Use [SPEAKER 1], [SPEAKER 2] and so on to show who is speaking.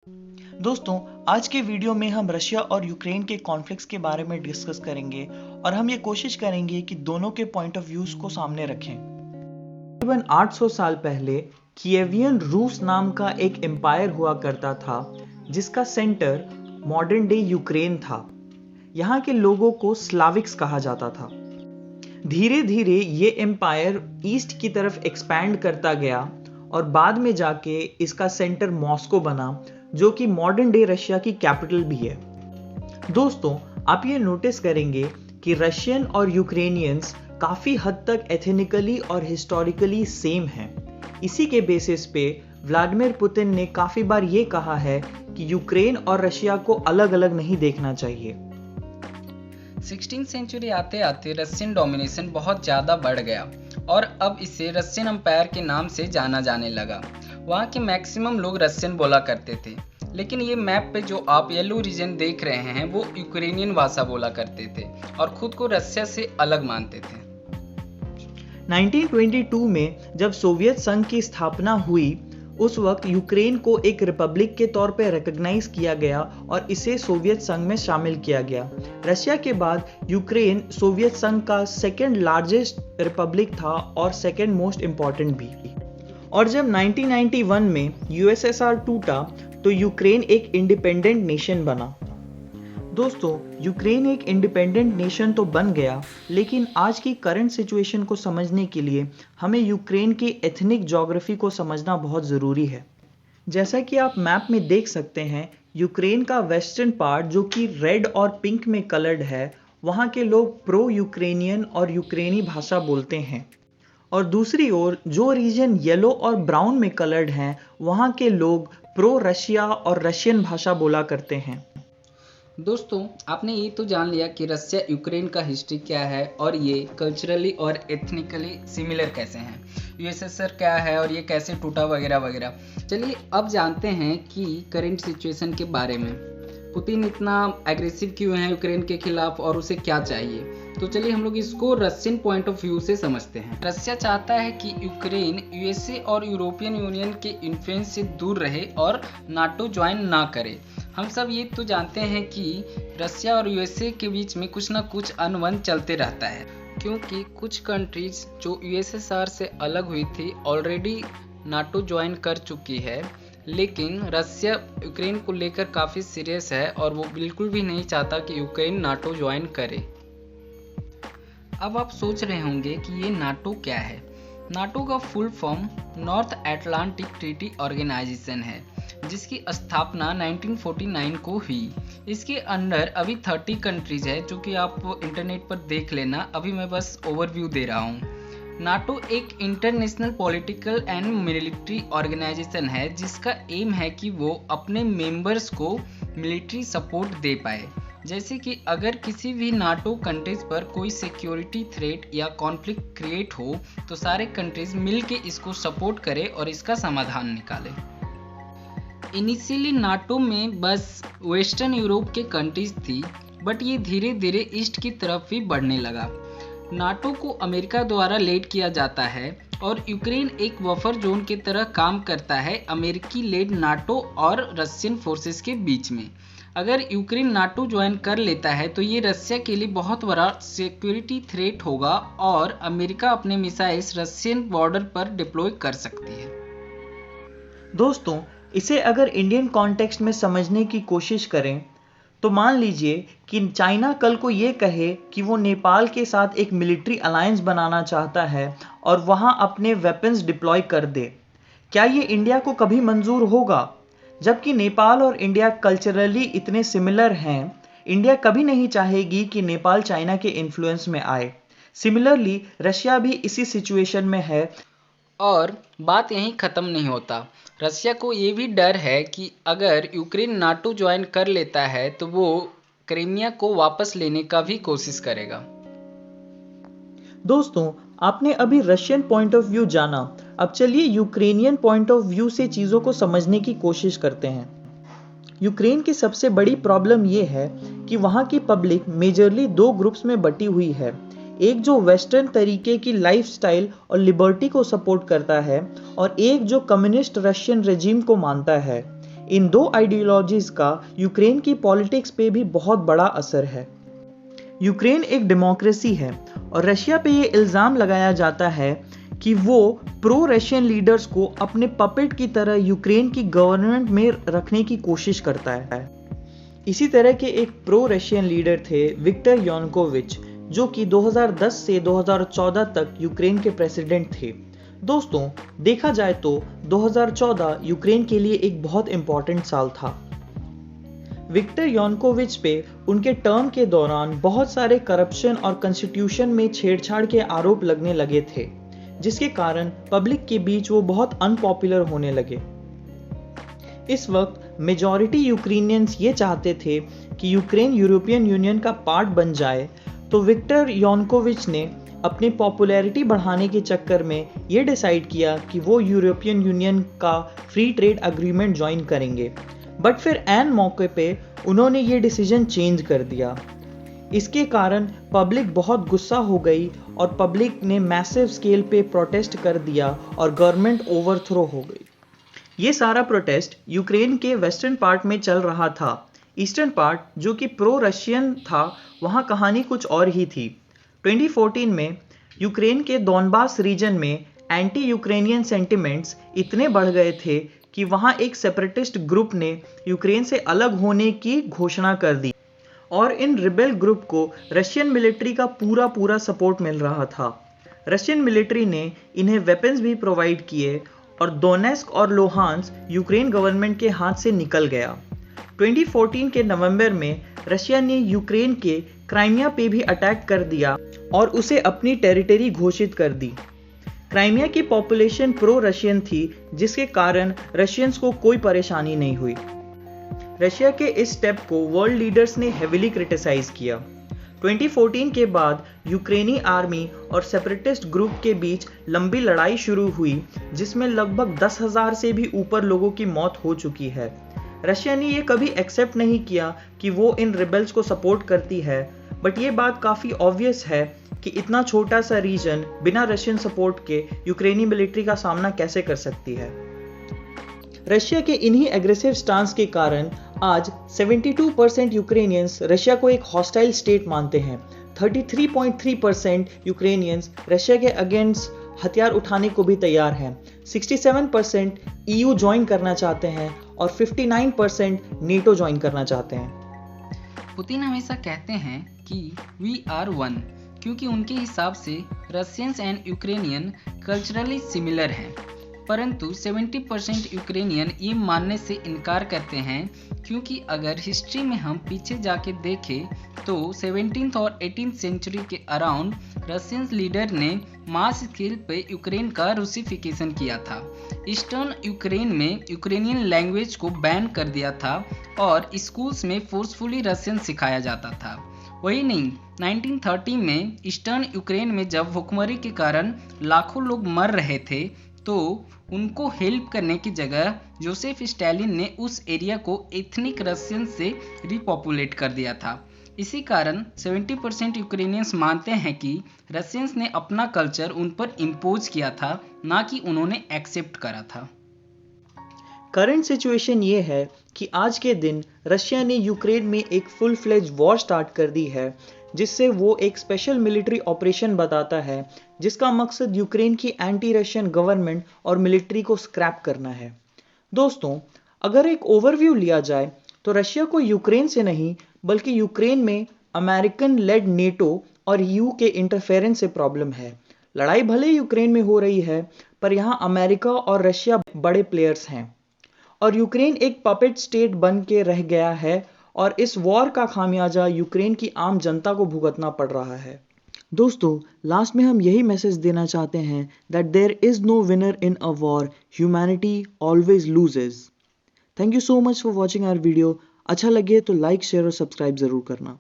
[SPEAKER 1] दोस्तों, आज के वीडियो में हम रशिया और यूक्रेन के कॉन्फ्लिक्ट्स के बारे में डिस्कस करेंगे और हम ये कोशिश करेंगे कि दोनों के पॉइंट ऑफ व्यूज को सामने रखें। तकरीबन 800 साल पहले कीवियन रूस नाम का एक एम्पायर हुआ करता था जिसका सेंटर मॉडर्न डे यूक्रेन था। यहाँ के लोगों को स्लाविक्स कहा जाता था। धीरे धीरे ये एम्पायर ईस्ट की तरफ एक्सपैंड करता गया और बाद में जाके इसका सेंटर मॉस्को बना, जो कि मॉडर्न डे रशिया की कैपिटल भी है। दोस्तों, आप ये नोटिस करेंगे कि रशियन और यूक्रेनियंस काफी हद तक एथनिकली और हिस्टोरिकली सेम हैं। इसी के बेसिस पे व्लादिमीर पुतिन ने काफी बार ये कहा है कि यूक्रेन और रशिया को अलग अलग नहीं देखना चाहिए।
[SPEAKER 2] 16वीं सेंचुरी आते आते रशियन डोमिनेशन बहुत ज़्यादा बढ़ गया और अब इसे रशियन एम्पायर के नाम से जाना जाने लगा। वहाँ के मैक्सिमम लोग रशियन बोला करते थे, लेकिन ये मैप पे जो आप येलो रीजन देख रहे हैं वो यूक्रेनियन भाषा बोला करते थे और खुद को रशिया से अलग मानते थे।
[SPEAKER 1] 1922 में जब सोवियत संघ की स्थापना हुई, उस वक्त यूक्रेन को एक रिपब्लिक के तौर पर रिकॉग्नाइज किया गया और इसे सोवियत संघ में शामिल किया गया। रशिया के बाद यूक्रेन सोवियत संघ का सेकेंड लार्जेस्ट रिपब्लिक था और सेकेंड मोस्ट इम्पॉर्टेंट भी। और जब 1991 में यूएसएसआर टूटा तो यूक्रेन एक इंडिपेंडेंट नेशन बना। दोस्तों, यूक्रेन एक इंडिपेंडेंट नेशन तो बन गया, लेकिन आज की करंट सिचुएशन को समझने के लिए हमें यूक्रेन की एथनिक ज्योग्राफी को समझना बहुत ज़रूरी है। जैसा कि आप मैप में देख सकते हैं, यूक्रेन का वेस्टर्न पार्ट जो कि रेड और पिंक में कलर्ड है, वहाँ के लोग प्रो यूक्रेनियन और यूक्रेनी भाषा बोलते हैं, और दूसरी ओर जो रीजन येलो और ब्राउन में कलर्ड हैं, वहाँ के लोग प्रो रशिया और रशियन भाषा बोला करते हैं।
[SPEAKER 2] दोस्तों, आपने ये तो जान लिया कि रशिया यूक्रेन का हिस्ट्री क्या है और ये कल्चरली और एथनिकली सिमिलर कैसे हैं, यूएसएसआर क्या है और ये कैसे टूटा वगैरह वगैरह। चलिए अब जानते हैं कि करंट सिचुएशन के बारे में। पुतिन इतना एग्रेसिव क्यों है यूक्रेन के खिलाफ और उसे क्या चाहिए? तो चलिए हम लोग इसको रशियन पॉइंट ऑफ व्यू से समझते हैं। रशिया चाहता है कि यूक्रेन यूएसए और यूरोपियन यूनियन के इन्फ्लुएंस से दूर रहे और नाटो ज्वाइन ना करे। हम सब ये तो जानते हैं कि रशिया और यूएसए के बीच में कुछ ना कुछ अनबन चलते रहता है, क्योंकि कुछ कंट्रीज जो यूएसएसआर से अलग हुई थी ऑलरेडी नाटो ज्वाइन कर चुकी है, लेकिन रशिया यूक्रेन को लेकर काफ़ी सीरियस है और वो बिल्कुल भी नहीं चाहता कि यूक्रेन नाटो ज्वाइन करे। अब आप सोच रहे होंगे कि ये नाटो क्या है। नाटो का full form North Atlantic Treaty Organization है, जिसकी स्थापना 1949 को हुई। इसके अंडर अभी 30 कंट्रीज है, जो कि आप इंटरनेट पर देख लेना, अभी मैं बस ओवरव्यू दे रहा हूँ। नाटो एक international political and military organization है जिसका एम है कि वो अपने मेंबर्स को मिलिट्री सपोर्ट दे पाए। जैसे कि अगर किसी भी नाटो कंट्रीज पर कोई सिक्योरिटी थ्रेट या कॉन्फ्लिक्ट क्रिएट हो तो सारे कंट्रीज मिलके इसको सपोर्ट करे और इसका समाधान निकाले। इनिशियली नाटो में बस वेस्टर्न यूरोप के कंट्रीज थी, बट ये धीरे धीरे ईस्ट की तरफ भी बढ़ने लगा। नाटो को अमेरिका द्वारा लीड किया जाता है और यूक्रेन एक बफर जोन की तरह काम करता है अमेरिकी लेड नाटो और रशियन फोर्सेस के बीच में। अगर यूक्रेन नाटो ज्वाइन कर लेता है तो ये रशिया के लिए बहुत बड़ा सिक्योरिटी थ्रेट होगा और अमेरिका अपने मिसाइल्स रशियन बॉर्डर पर डिप्लॉय कर सकती है।
[SPEAKER 1] दोस्तों, इसे अगर इंडियन कॉन्टेक्स्ट में समझने की कोशिश करें तो मान लीजिए कि चाइना कल को ये कहे कि वो नेपाल के साथ एक मिलिट्री अलायंस बनाना चाहता है और वहाँ अपने वेपन्स डिप्लॉय कर दे। क्या ये इंडिया को कभी मंजूर होगा? जबकि नेपाल और इंडिया कल्चरली इतने सिमिलर हैं, इंडिया कभी नहीं चाहेगी कि नेपाल चाइना के इन्फ्लुएंस में आए। सिमिलरली रशिया भी इसी सिचुएशन में है।
[SPEAKER 2] और बात यहीं ख़त्म नहीं होता। रशिया को ये भी डर है कि अगर यूक्रेन नाटो ज्वाइन कर लेता है तो वो क्रीमिया को वापस लेने का भी कोशिश करेगा।
[SPEAKER 1] दोस्तों, आपने अभी रशियन पॉइंट ऑफ व्यू जाना, अब चलिए यूक्रेनियन पॉइंट ऑफ व्यू से चीज़ों को समझने की कोशिश करते हैं। यूक्रेन की सबसे बड़ी प्रॉब्लम यह है कि वहाँ की पब्लिक मेजरली दो ग्रुप्स में बटी हुई है। एक जो वेस्टर्न तरीके की लाइफस्टाइल और लिबर्टी को सपोर्ट करता है और एक जो कम्युनिस्ट रशियन रेजिम को मानता है। इन दो आइडियोलॉजीज का यूक्रेन की पॉलिटिक्स पे भी बहुत बड़ा असर है। यूक्रेन एक डेमोक्रेसी है और रशिया पे ये इल्ज़ाम लगाया जाता है कि वो प्रो रशियन लीडर्स को अपने पपेट की तरह यूक्रेन की गवर्नमेंट में रखने की कोशिश करता है। इसी तरह के एक प्रो रशियन लीडर थे विक्टर यानुकोविच, जो कि 2010 से 2014 तक यूक्रेन के प्रेसिडेंट थे। दोस्तों, देखा जाए तो 2014 यूक्रेन के लिए एक बहुत इंपॉर्टेंट साल था। विक्टर यानुकोविच पे उनके टर्म के दौरान बहुत सारे करप्शन और कॉन्स्टिट्यूशन में छेड़छाड़ के आरोप लगने लगे थे, जिसके कारण पब्लिक के बीच वो बहुत अनपॉपुलर होने लगे। इस वक्त मेजॉरिटी यूक्रेनियंस ये चाहते थे कि यूक्रेन यूरोपियन यूनियन का पार्ट बन जाए, तो विक्टर यानुकोविच ने अपनी पॉपुलैरिटी बढ़ाने के चक्कर में ये डिसाइड किया कि वो यूरोपियन यूनियन का फ्री ट्रेड एग्रीमेंट ज्वाइन करेंगे। बट फिर ऐन मौके पे उन्होंने ये डिसीजन चेंज कर दिया। इसके कारण पब्लिक बहुत गुस्सा हो गई और पब्लिक ने मैसिव स्केल पे प्रोटेस्ट कर दिया और गवर्नमेंट ओवरथ्रो हो गई। ये सारा प्रोटेस्ट यूक्रेन के वेस्टर्न पार्ट में चल रहा था। ईस्टर्न पार्ट, जो कि प्रो रशियन था, वहाँ कहानी कुछ और ही थी। 2014 में यूक्रेन के डोनबास रीजन में एंटी यूक्रेनियन सेंटिमेंट्स इतने बढ़ गए थे कि वहाँ एक सेपरेटिस्ट ग्रुप ने यूक्रेन से अलग होने की घोषणा कर दी और इन रिबेल ग्रुप को रशियन मिलिट्री का पूरा सपोर्ट मिल रहा था। रशियन मिलिट्री ने इन्हें वेपन्स भी प्रोवाइड किए और दोनेस्क और लुहांस्क यूक्रेन गवर्नमेंट के हाथ से निकल गया। 2014 के नवंबर में रशिया ने यूक्रेन के क्राइमिया पे भी अटैक कर दिया और उसे अपनी टेरिटरी घोषित कर दी। क्राइमिया की पॉपुलेशन प्रो रशियन थी, जिसके कारण रशियंस को कोई परेशानी नहीं हुई। रशिया के इस स्टेप को वर्ल्ड लीडर्स ने हेविली क्रिटिसाइज किया। 2014 के बाद यूक्रेनी आर्मी और सेपरेटिस्ट ग्रुप के बीच लंबी लड़ाई शुरू हुई, जिसमें लगभग 10,000 से भी ऊपर लोगों की मौत हो चुकी है। रशिया ने ये कभी एक्सेप्ट नहीं किया कि वो इन रिबेल्स को सपोर्ट करती है, बट ये बात काफ़ी ऑब्वियस है कि इतना छोटा सा रीजन बिना रशियन सपोर्ट के यूक्रेनी मिलिट्री का सामना कैसे कर सकती है। रशिया के इन्हीं एग्रेसिव स्टांस के कारण आज 72% यूक्रेनियंस रशिया को एक हॉस्टाइल स्टेट मानते हैं। 33.3% यूक्रेनियंस रशिया के अगेंस्ट हथियार उठाने को भी तैयार हैं। 67% EU ज्वाइन करना चाहते हैं और 59% नेटो ज्वाइन करना चाहते हैं।
[SPEAKER 2] पुतिन हमेशा कहते हैं कि वी आर वन, क्योंकि उनके हिसाब से Russians and Ukrainian culturally similar हैं, परंतु 70% यूक्रेनियन ये मानने से इनकार करते हैं, क्योंकि अगर हिस्ट्री में हम पीछे जाके देखें तो 17th और 18th सेंचुरी के अराउंड रशियन लीडर ने मास स्केल पे यूक्रेन का रूसिफिकेशन किया था। ईस्टर्न यूक्रेन में यूक्रेनियन लैंग्वेज को बैन कर दिया था और स्कूल्स में फोर्सफुली रशियन सिखाया जाता था। वही नहीं, 1930 में ईस्टर्न यूक्रेन में जब भुखमरी के कारण लाखों लोग मर रहे थे, तो उनको हेल्प करने की जगह जोसेफ स्टालिन ने उस एरिया को एथनिक रशियन से रिपॉपुलेट कर दिया था। इसी कारण 70% यूक्रेनियंस मानते हैं कि रशियंस ने अपना कल्चर उन पर इम्पोज किया था, ना कि उन्होंने एक्सेप्ट करा था।
[SPEAKER 1] करंट सिचुएशन ये है कि आज के दिन रशिया ने यूक्रेन में एक फुल फ्लेज वॉर स्टार्ट कर दी है, जिससे वो एक स्पेशल मिलिट्री ऑपरेशन बताता है, जिसका मकसद यूक्रेन की एंटी रशियन गवर्नमेंट और मिलिट्री को स्क्रैप करना है। दोस्तों, अगर एक ओवरव्यू लिया जाए तो रशिया को यूक्रेन से नहीं बल्कि यूक्रेन में अमेरिकन लेड नेटो और EU के इंटरफेरेंस से प्रॉब्लम है। लड़ाई भले यूक्रेन में हो रही है, पर यहाँ अमेरिका और रशिया बड़े प्लेयर्स हैं और यूक्रेन एक पपेट स्टेट बन के रह गया है और इस वॉर का खामियाजा यूक्रेन की आम जनता को भुगतना पड़ रहा है। दोस्तों, लास्ट में हम यही मैसेज देना चाहते हैं that there is no winner in a war, humanity always loses. Thank you so much for watching our video. अच्छा लगे तो लाइक, शेयर और सब्सक्राइब जरूर करना।